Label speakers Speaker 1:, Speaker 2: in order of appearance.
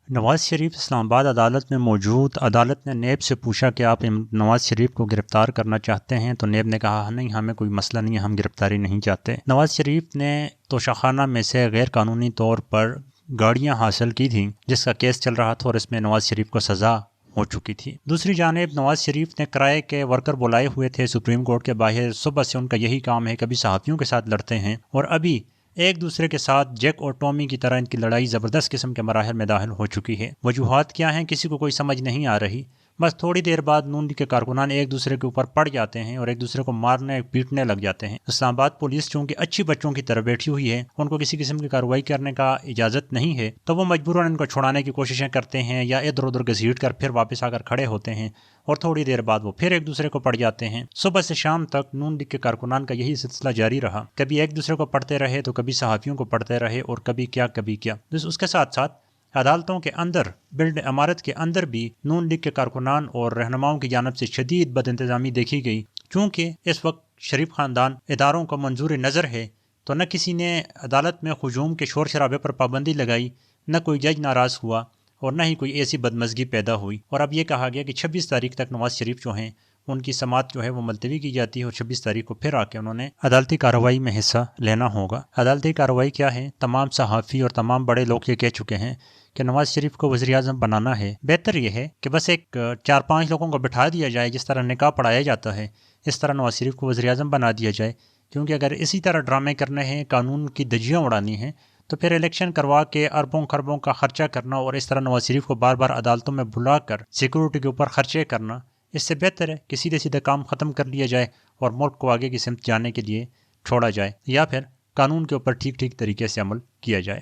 Speaker 1: نواز شریف اسلام آباد عدالت میں موجود۔ عدالت نے نیب سے پوچھا کہ آپ نواز شریف کو گرفتار کرنا چاہتے ہیں، تو نیب نے کہا نہیں، ہمیں کوئی مسئلہ نہیں ہے، ہم گرفتاری نہیں چاہتے۔ نواز شریف نے توشہ میں سے غیر قانونی طور پر گاڑیاں حاصل کی تھیں، جس کا کیس چل رہا تھا اور اس میں نواز شریف کو سزا ہو چکی تھی۔ دوسری جانب نواز شریف نے کرائے کے ورکر بلائے ہوئے تھے سپریم کورٹ کے باہر، صبح سے ان کا یہی کام ہے، کبھی صحافیوں کے ساتھ لڑتے ہیں اور ابھی ایک دوسرے کے ساتھ جیک اور ٹامی کی طرح ان کی لڑائی زبردست قسم کے مراحل میں داخل ہو چکی ہے۔ وجوہات کیا ہیں کسی کو کوئی سمجھ نہیں آ رہی، بس تھوڑی دیر بعد نون لیگ کے کارکنان ایک دوسرے کے اوپر پڑ جاتے ہیں اور ایک دوسرے کو مارنے پیٹنے لگ جاتے ہیں۔ اسلام آباد پولیس چونکہ اچھی بچوں کی طرح بیٹھی ہوئی ہے، ان کو کسی قسم کی کارروائی کرنے کا اجازت نہیں ہے، تو وہ مجبوراً ان کو چھڑانے کی کوششیں کرتے ہیں یا ادھر ادھر گھسیٹ کر پھر واپس آ کر کھڑے ہوتے ہیں اور تھوڑی دیر بعد وہ پھر ایک دوسرے کو پڑ جاتے ہیں۔ صبح سے شام تک نون لیگ کے کارکنان کا یہی سلسلہ جاری رہا، کبھی ایک دوسرے کو پڑھتے رہے تو کبھی صحافیوں کو پڑھتے رہے اور کبھی کیا۔ اس کے ساتھ ساتھ عدالتوں کے اندر، عمارت کے اندر بھی نون لیگ کے کارکنان اور رہنماؤں کی جانب سے شدید بد انتظامی دیکھی گئی۔ چونکہ اس وقت شریف خاندان اداروں کا منظور نظر ہے، تو نہ کسی نے عدالت میں ہجوم کے شور شرابے پر پابندی لگائی، نہ کوئی جج ناراض ہوا اور نہ ہی کوئی ایسی بدمزگی پیدا ہوئی۔ اور اب یہ کہا گیا کہ 26 تاریخ تک نواز شریف جو ہیں ان کی سماعت جو ہے وہ ملتوی کی جاتی ہے اور 26 تاریخ کو پھر آ کے انہوں نے عدالتی کارروائی میں حصہ لینا ہوگا۔ عدالتی کارروائی کیا ہے؟ تمام صحافی اور تمام بڑے لوگ یہ کہہ چکے ہیں کہ نواز شریف کو وزیر اعظم بنانا ہے۔ بہتر یہ ہے کہ بس ایک 4-5 لوگوں کو بٹھا دیا جائے، جس طرح نکاح پڑھایا جاتا ہے اس طرح نواز شریف کو وزیر اعظم بنا دیا جائے، کیونکہ اگر اسی طرح ڈرامے کرنے ہیں، قانون کی دھجیاں اڑانی ہیں، تو پھر الیکشن کروا کے اربوں خربوں کا خرچہ کرنا اور اس طرح نواز شریف کو بار بار عدالتوں میں بلا کر سیکورٹی کے اوپر خرچے کرنا، اس سے بہتر ہے کہ سیدھے سیدھے کام ختم کر لیا جائے اور ملک کو آگے کی سمت جانے کے لیے چھوڑا جائے، یا پھر قانون کے اوپر ٹھیک طریقے سے عمل کیا جائے۔